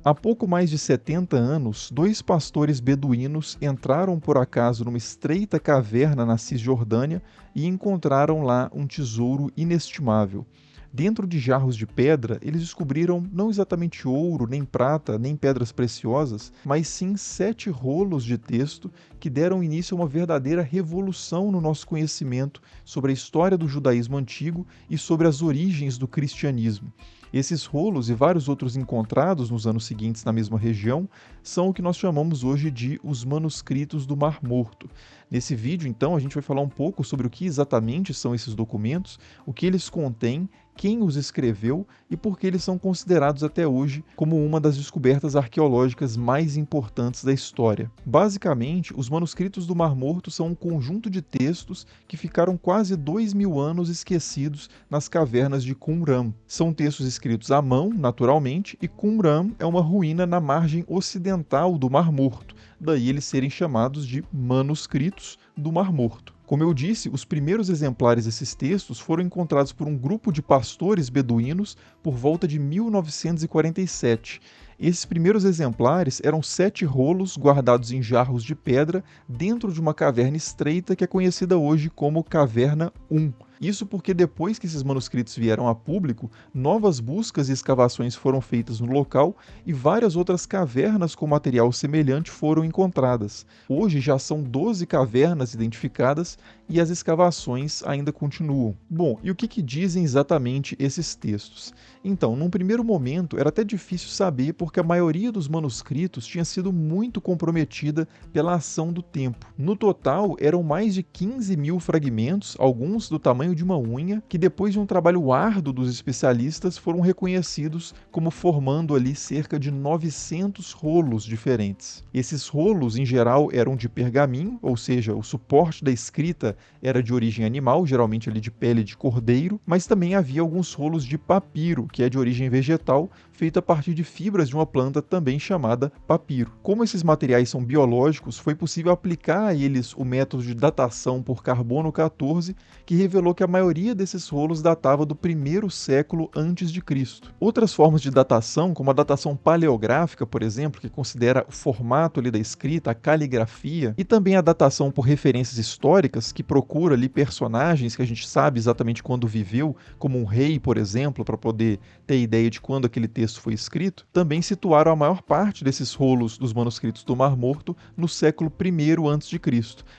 Há pouco mais de 70 anos, dois pastores beduínos entraram por acaso numa estreita caverna na Cisjordânia e encontraram lá um tesouro inestimável. Dentro de jarros de pedra, eles descobriram não exatamente ouro, nem prata, nem pedras preciosas, mas sim 7 rolos de texto que deram início a uma verdadeira revolução no nosso conhecimento sobre a história do judaísmo antigo e sobre as origens do cristianismo. Esses rolos e vários outros encontrados nos anos seguintes na mesma região são o que nós chamamos hoje de os manuscritos do Mar Morto. Nesse vídeo, então, a gente vai falar um pouco sobre o que exatamente são esses documentos, o que eles contêm, quem os escreveu e por que eles são considerados até hoje como uma das descobertas arqueológicas mais importantes da história. Basicamente, os manuscritos do Mar Morto são um conjunto de textos que ficaram quase 2000 anos esquecidos nas cavernas de Qumran. São textos escritos à mão, naturalmente, e Qumran é uma ruína na margem ocidental do Mar Morto, daí eles serem chamados de manuscritos do Mar Morto. Como eu disse, os primeiros exemplares desses textos foram encontrados por um grupo de pastores beduínos por volta de 1947. Esses primeiros exemplares eram 7 rolos guardados em jarros de pedra dentro de uma caverna estreita que é conhecida hoje como Caverna 1. Isso porque depois que esses manuscritos vieram a público, novas buscas e escavações foram feitas no local e várias outras cavernas com material semelhante foram encontradas. Hoje já são 12 cavernas identificadas e as escavações ainda continuam. Bom, e o que dizem exatamente esses textos? Então, num primeiro momento, era até difícil saber porque a maioria dos manuscritos tinha sido muito comprometida pela ação do tempo. No total, eram mais de 15 mil fragmentos, alguns do tamanho de uma unha, que depois de um trabalho árduo dos especialistas foram reconhecidos como formando ali cerca de 900 rolos diferentes. Esses rolos, em geral, eram de pergaminho, ou seja, o suporte da escrita era de origem animal, geralmente ali de pele de cordeiro, mas também havia alguns rolos de papiro, que é de origem vegetal, feito a partir de fibras de uma planta também chamada papiro. Como esses materiais são biológicos, foi possível aplicar a eles o método de datação por carbono 14, que revelou que a maioria desses rolos datava do 1º século antes de Cristo. Outras formas de datação, como a datação paleográfica, por exemplo, que considera o formato ali da escrita, a caligrafia, e também a datação por referências históricas, que procura ali personagens que a gente sabe exatamente quando viveu, como um rei, por exemplo, para poder ter ideia de quando aquele texto foi escrito, também situaram a maior parte desses rolos dos manuscritos do Mar Morto no século I a.C.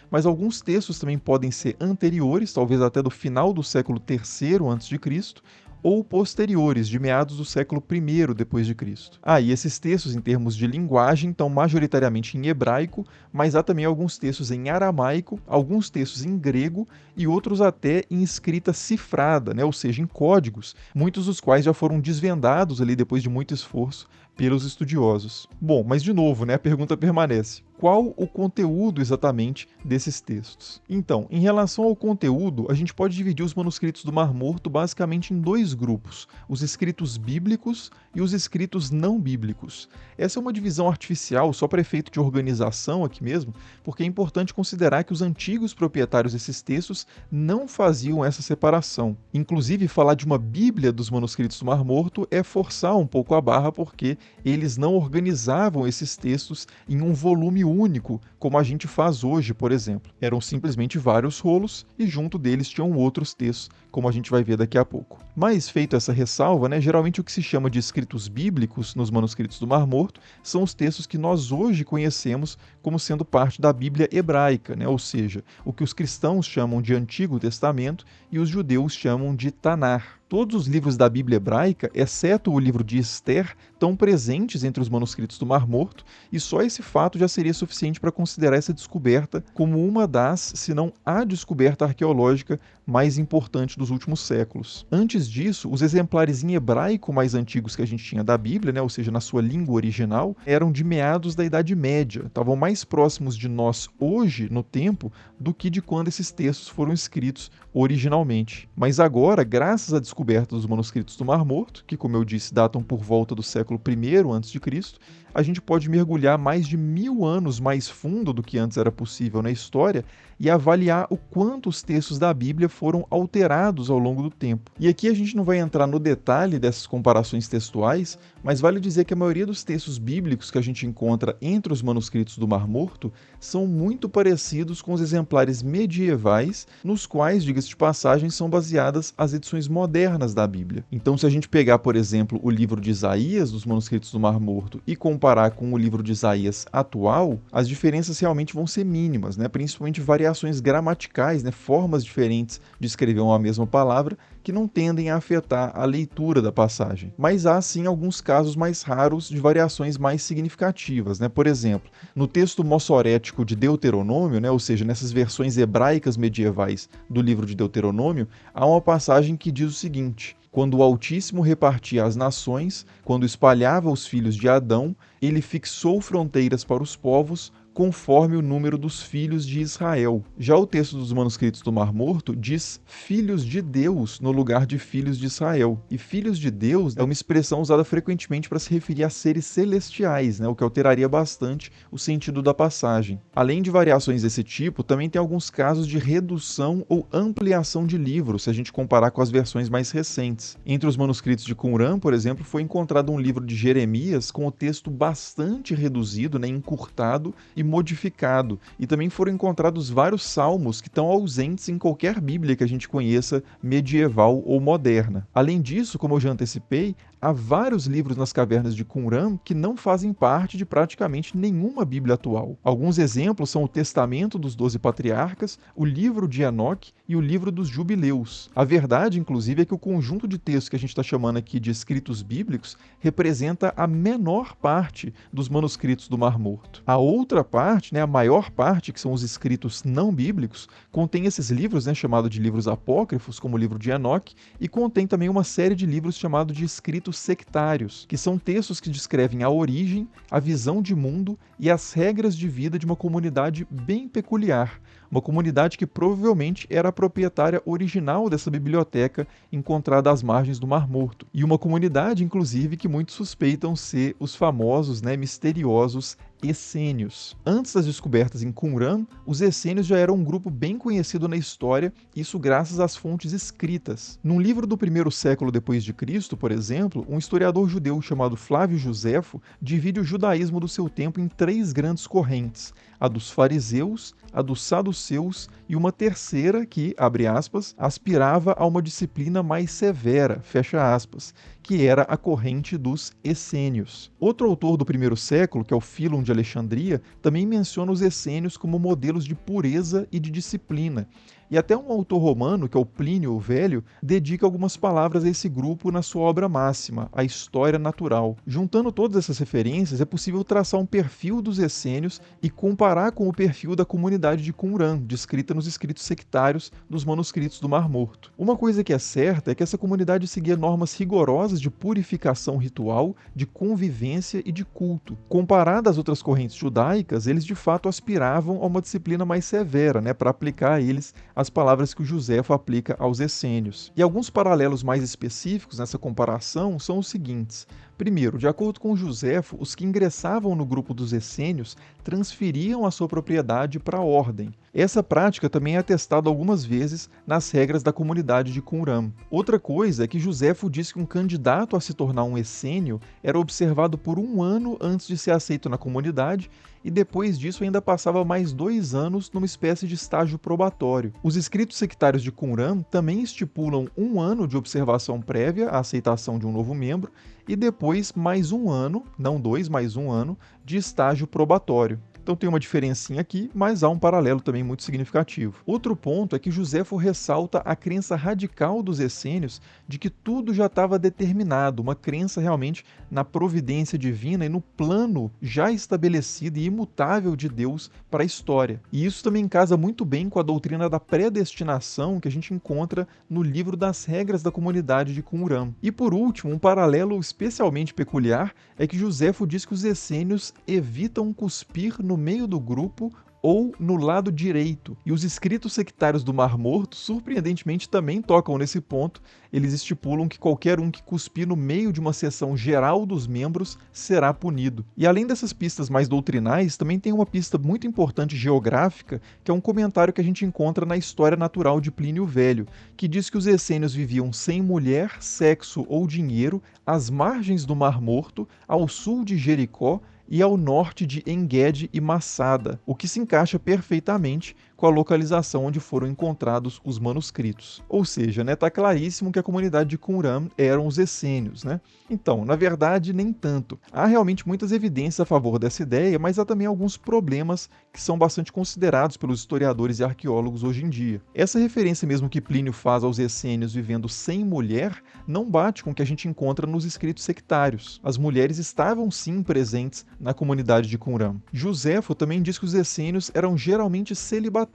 Mas alguns textos também podem ser anteriores, talvez até do final do século III a.C., ou posteriores, de meados do século I depois de Cristo. E esses textos, em termos de linguagem, estão majoritariamente em hebraico, mas há também alguns textos em aramaico, alguns textos em grego e outros até em escrita cifrada, ou seja, em códigos, muitos dos quais já foram desvendados ali depois de muito esforço pelos estudiosos. Bom, mas de novo, a pergunta permanece. Qual o conteúdo exatamente desses textos? Então, em relação ao conteúdo, a gente pode dividir os manuscritos do Mar Morto basicamente em 2 grupos, os escritos bíblicos e os escritos não bíblicos. Essa é uma divisão artificial só para efeito de organização aqui mesmo, porque é importante considerar que os antigos proprietários desses textos não faziam essa separação. Inclusive, falar de uma Bíblia dos manuscritos do Mar Morto é forçar um pouco a barra, porque eles não organizavam esses textos em um volume único, como a gente faz hoje, por exemplo. Eram simplesmente vários rolos e junto deles tinham outros textos, como a gente vai ver daqui a pouco. Mas, feito essa ressalva, geralmente o que se chama de escritos bíblicos nos manuscritos do Mar Morto são os textos que nós hoje conhecemos como sendo parte da Bíblia hebraica, ou seja, o que os cristãos chamam de Antigo Testamento e os judeus chamam de Tanar. Todos os livros da Bíblia hebraica, exceto o livro de Ester, estão presentes entre os manuscritos do Mar Morto, e só esse fato já seria suficiente para considerar essa descoberta como uma das, se não a descoberta arqueológica mais importante dos últimos séculos. Antes disso, os exemplares em hebraico mais antigos que a gente tinha da Bíblia, ou seja, na sua língua original, eram de meados da Idade Média, estavam mais próximos de nós hoje, no tempo, do que de quando esses textos foram escritos originalmente. Mas agora, graças à descoberta descoberta dos manuscritos do Mar Morto, que, como eu disse, datam por volta do século I a.C., a gente pode mergulhar mais de 1000 anos mais fundo do que antes era possível na história e avaliar o quanto os textos da Bíblia foram alterados ao longo do tempo. E aqui a gente não vai entrar no detalhe dessas comparações textuais, mas vale dizer que a maioria dos textos bíblicos que a gente encontra entre os manuscritos do Mar Morto são muito parecidos com os exemplares medievais, nos quais, diga-se de passagem, são baseadas as edições modernas da Bíblia. Então, se a gente pegar, por exemplo, o livro de Isaías, dos manuscritos do Mar Morto, e comparar com o livro de Isaías atual, as diferenças realmente vão ser mínimas, né? Principalmente variações gramaticais, né? Formas diferentes de escrever uma mesma palavra, que não tendem a afetar a leitura da passagem. Mas há, sim, alguns casos mais raros de variações mais significativas, né? Por exemplo, no texto mossorético de Deuteronômio, né? Ou seja, nessas versões hebraicas medievais do livro de Deuteronômio, há uma passagem que diz o seguinte: quando o Altíssimo repartia as nações, quando espalhava os filhos de Adão, ele fixou fronteiras para os povos, conforme o número dos filhos de Israel. Já o texto dos manuscritos do Mar Morto diz filhos de Deus no lugar de filhos de Israel. E filhos de Deus é uma expressão usada frequentemente para se referir a seres celestiais, né, o que alteraria bastante o sentido da passagem. Além de variações desse tipo, também tem alguns casos de redução ou ampliação de livros, se a gente comparar com as versões mais recentes. Entre os manuscritos de Qumran, por exemplo, foi encontrado um livro de Jeremias com o texto bastante reduzido, né, encurtado e modificado, e também foram encontrados vários salmos que estão ausentes em qualquer Bíblia que a gente conheça, medieval ou moderna. Além disso, como eu já antecipei, há vários livros nas cavernas de Qumran que não fazem parte de praticamente nenhuma Bíblia atual. Alguns exemplos são o Testamento dos 12 Patriarcas, o livro de Enoque e o livro dos Jubileus. A verdade, inclusive, é que o conjunto de textos que a gente está chamando aqui de escritos bíblicos representa a menor parte dos manuscritos do Mar Morto. A outra parte, né, a maior parte, que são os escritos não bíblicos, contém esses livros, né, chamados de livros apócrifos, como o livro de Enoque, e contém também uma série de livros chamados de escritos sectários, que são textos que descrevem a origem, a visão de mundo e as regras de vida de uma comunidade bem peculiar, uma comunidade que provavelmente era a proprietária original dessa biblioteca encontrada às margens do Mar Morto, e uma comunidade, inclusive, que muitos suspeitam ser os famosos, né, misteriosos essênios. Antes das descobertas em Qumran, os essênios já eram um grupo bem conhecido na história, isso graças às fontes escritas. Num livro do primeiro século depois de Cristo, por exemplo, um historiador judeu chamado Flávio Josefo divide o judaísmo do seu tempo em 3 grandes correntes: a dos fariseus, a dos saduceus e uma terceira que, abre aspas, aspirava a uma disciplina mais severa, fecha aspas, que era a corrente dos essênios. Outro autor do primeiro século, que é o Fílon de Alexandria, também menciona os essênios como modelos de pureza e de disciplina. E até um autor romano, que é o Plínio o Velho, dedica algumas palavras a esse grupo na sua obra máxima, A História Natural. Juntando todas essas referências, é possível traçar um perfil dos essênios e comparar com o perfil da comunidade de Qumran, descrita nos escritos sectários dos manuscritos do Mar Morto. Uma coisa que é certa é que essa comunidade seguia normas rigorosas de purificação ritual, de convivência e de culto. Comparado às outras correntes judaicas, eles de fato aspiravam a uma disciplina mais severa, né, para aplicar a eles as palavras que o Josefo aplica aos essênios. E alguns paralelos mais específicos nessa comparação são os seguintes. Primeiro, de acordo com Josefo, os que ingressavam no grupo dos essênios transferiam a sua propriedade para a ordem. Essa prática também é atestada algumas vezes nas regras da comunidade de Qumran. Outra coisa é que Josefo diz que um candidato a se tornar um essênio era observado por 1 ano antes de ser aceito na comunidade e depois disso ainda passava mais 2 anos numa espécie de estágio probatório. Os escritos sectários de Qumran também estipulam 1 ano de observação prévia à aceitação de um novo membro e depois mais 1 ano, não 2, mais 1 ano, de estágio probatório. Então tem uma diferencinha aqui, mas há um paralelo também muito significativo. Outro ponto é que Josefo ressalta a crença radical dos essênios de que tudo já estava determinado, uma crença realmente na providência divina e no plano já estabelecido e imutável de Deus para a história. E isso também casa muito bem com a doutrina da predestinação que a gente encontra no livro das regras da comunidade de Qumran. E por último, um paralelo especialmente peculiar é que Josefo diz que os essênios evitam cuspir no meio do grupo ou no lado direito. E os escritos sectários do Mar Morto, surpreendentemente, também tocam nesse ponto. Eles estipulam que qualquer um que cuspir no meio de uma seção geral dos membros será punido. E além dessas pistas mais doutrinais, também tem uma pista muito importante geográfica, que é um comentário que a gente encontra na História Natural de Plínio o Velho, que diz que os essênios viviam sem mulher, sexo ou dinheiro às margens do Mar Morto, ao sul de Jericó e ao norte de Engedi e Massada, o que se encaixa perfeitamente com a localização onde foram encontrados os manuscritos. Ou seja, está claríssimo que a comunidade de Qumran eram os essênios. Então, na verdade, nem tanto. Há realmente muitas evidências a favor dessa ideia, mas há também alguns problemas que são bastante considerados pelos historiadores e arqueólogos hoje em dia. Essa referência mesmo que Plínio faz aos essênios vivendo sem mulher não bate com o que a gente encontra nos escritos sectários. As mulheres estavam sim presentes na comunidade de Qumran. Joséfo também diz que os essênios eram geralmente celibatários,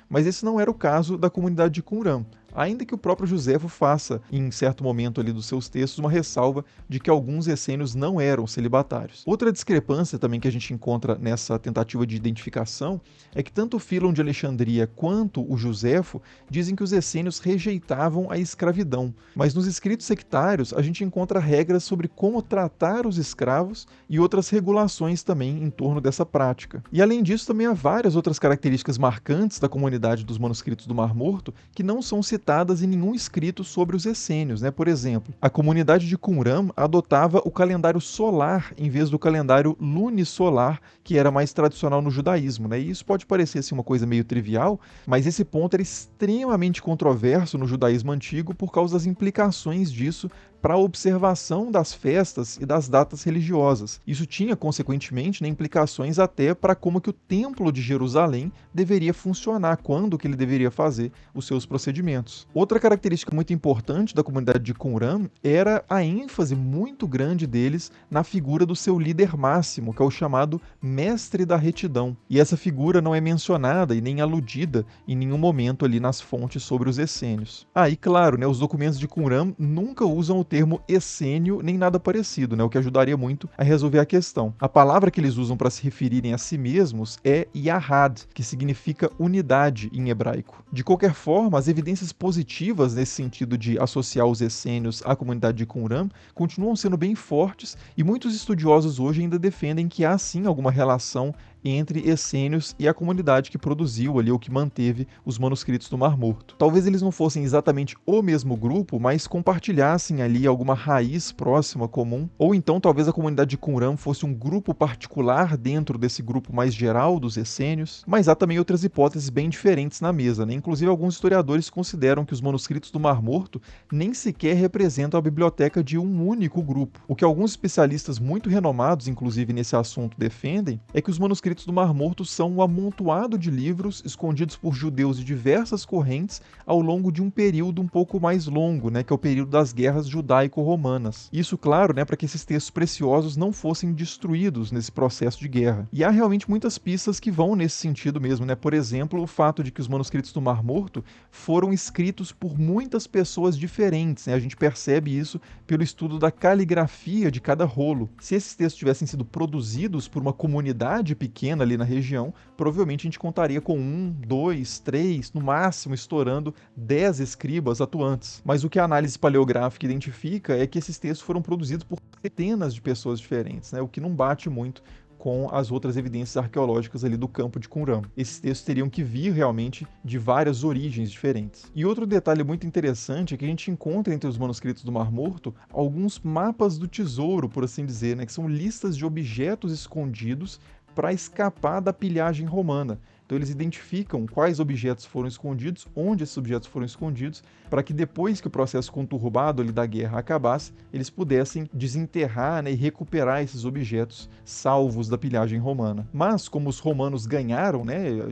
mas esse não era o caso da comunidade de Qumran. Ainda que o próprio Joséfo faça, em certo momento ali dos seus textos, uma ressalva de que alguns essênios não eram celibatários. Outra discrepância também que a gente encontra nessa tentativa de identificação é que tanto Fílon de Alexandria quanto o Joséfo dizem que os essênios rejeitavam a escravidão, mas nos escritos sectários a gente encontra regras sobre como tratar os escravos e outras regulações também em torno dessa prática. E além disso também há várias outras características marcantes da comunidade dos manuscritos do Mar Morto que não são citadas em nenhum escrito sobre os essênios. Por exemplo, a comunidade de Qumran adotava o calendário solar em vez do calendário lunisolar, que era mais tradicional no judaísmo. E isso pode parecer assim, uma coisa meio trivial, mas esse ponto era extremamente controverso no judaísmo antigo por causa das implicações disso para a observação das festas e das datas religiosas. Isso tinha, consequentemente, implicações até para como que o Templo de Jerusalém deveria funcionar, quando que ele deveria fazer os seus procedimentos. Outra característica muito importante da comunidade de Qumran era a ênfase muito grande deles na figura do seu líder máximo, que é o chamado Mestre da Retidão. E essa figura não é mencionada e nem aludida em nenhum momento ali nas fontes sobre os essênios. E claro, os documentos de Qumran nunca usam o termo essênio nem nada parecido, o que ajudaria muito a resolver a questão. A palavra que eles usam para se referirem a si mesmos é Yahad, que significa unidade em hebraico. De qualquer forma, as evidências positivas nesse sentido de associar os essênios à comunidade de Qumran continuam sendo bem fortes e muitos estudiosos hoje ainda defendem que há sim alguma relação entre essênios e a comunidade que produziu ali ou que manteve os manuscritos do Mar Morto. Talvez eles não fossem exatamente o mesmo grupo, mas compartilhassem ali alguma raiz próxima comum, ou então talvez a comunidade de Qumran fosse um grupo particular dentro desse grupo mais geral dos essênios, mas há também outras hipóteses bem diferentes na mesa. Inclusive alguns historiadores consideram que os manuscritos do Mar Morto nem sequer representam a biblioteca de um único grupo. O que alguns especialistas muito renomados, inclusive nesse assunto, defendem é que os manuscritos do Mar Morto são um amontoado de livros escondidos por judeus de diversas correntes ao longo de um período um pouco mais longo, que é o período das guerras judaico-romanas. Isso, claro, para que esses textos preciosos não fossem destruídos nesse processo de guerra. E há realmente muitas pistas que vão nesse sentido mesmo. Por exemplo, o fato de que os manuscritos do Mar Morto foram escritos por muitas pessoas diferentes. A gente percebe isso pelo estudo da caligrafia de cada rolo. Se esses textos tivessem sido produzidos por uma comunidade pequena ali na região, provavelmente a gente contaria com 1, 2, 3, no máximo estourando 10 escribas atuantes. Mas o que a análise paleográfica identifica é que esses textos foram produzidos por centenas de pessoas diferentes, o que não bate muito com as outras evidências arqueológicas ali do campo de Qumran. Esses textos teriam que vir realmente de várias origens diferentes. E outro detalhe muito interessante é que a gente encontra entre os manuscritos do Mar Morto alguns mapas do tesouro, por assim dizer, que são listas de objetos escondidos para escapar da pilhagem romana. Então eles identificam quais objetos foram escondidos, onde esses objetos foram escondidos, para que depois que o processo conturbado ali da guerra acabasse, eles pudessem desenterrar e recuperar esses objetos salvos da pilhagem romana. Mas como os romanos ganharam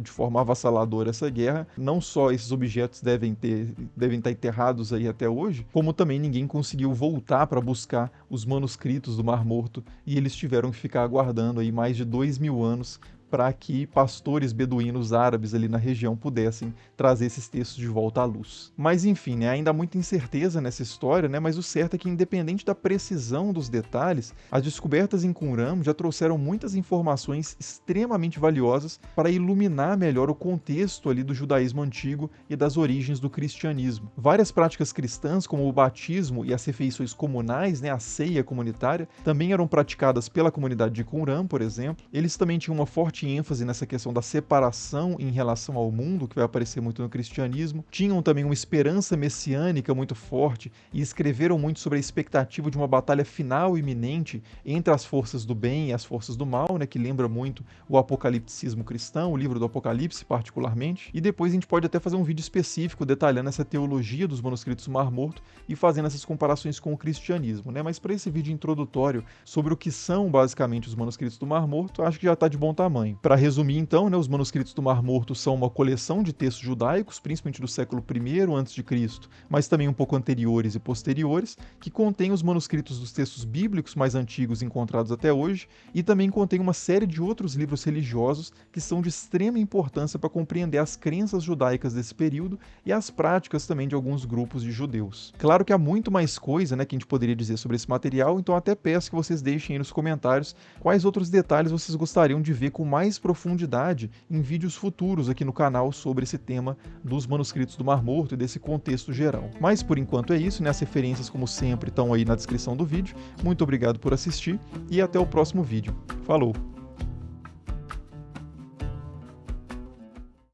de forma avassaladora essa guerra, não só esses objetos devem estar enterrados aí até hoje, como também ninguém conseguiu voltar para buscar os manuscritos do Mar Morto e eles tiveram que ficar aguardando aí mais de 2000 anos para que pastores beduínos árabes ali na região pudessem trazer esses textos de volta à luz. Mas enfim, né, ainda há muita incerteza nessa história, né, mas o certo é que, independente da precisão dos detalhes, as descobertas em Qumran já trouxeram muitas informações extremamente valiosas para iluminar melhor o contexto ali do judaísmo antigo e das origens do cristianismo. Várias práticas cristãs, como o batismo e as refeições comunais, né, a ceia comunitária, também eram praticadas pela comunidade de Qumran, por exemplo. Eles também tinham uma forte ênfase nessa questão da separação em relação ao mundo, que vai aparecer muito no cristianismo. Tinham também uma esperança messiânica muito forte e escreveram muito sobre a expectativa de uma batalha final iminente entre as forças do bem e as forças do mal, né, que lembra muito o apocalipticismo cristão, o livro do Apocalipse particularmente. E depois a gente pode até fazer um vídeo específico detalhando essa teologia dos manuscritos do Mar Morto e fazendo essas comparações com o cristianismo, né? Mas para esse vídeo introdutório sobre o que são basicamente os manuscritos do Mar Morto, acho que já está de bom tamanho. Para resumir então, né, os manuscritos do Mar Morto são uma coleção de textos judaicos, principalmente do século I a.C., mas também um pouco anteriores e posteriores, que contém os manuscritos dos textos bíblicos mais antigos encontrados até hoje e também contém uma série de outros livros religiosos que são de extrema importância para compreender as crenças judaicas desse período e as práticas também de alguns grupos de judeus. Claro que há muito mais coisa, né, que a gente poderia dizer sobre esse material, então até peço que vocês deixem aí nos comentários quais outros detalhes vocês gostariam de ver com mais profundidade em vídeos futuros aqui no canal sobre esse tema dos manuscritos do Mar Morto e desse contexto geral. Mas por enquanto é isso, né? As referências, como sempre, estão aí na descrição do vídeo. Muito obrigado por assistir e até o próximo vídeo. Falou!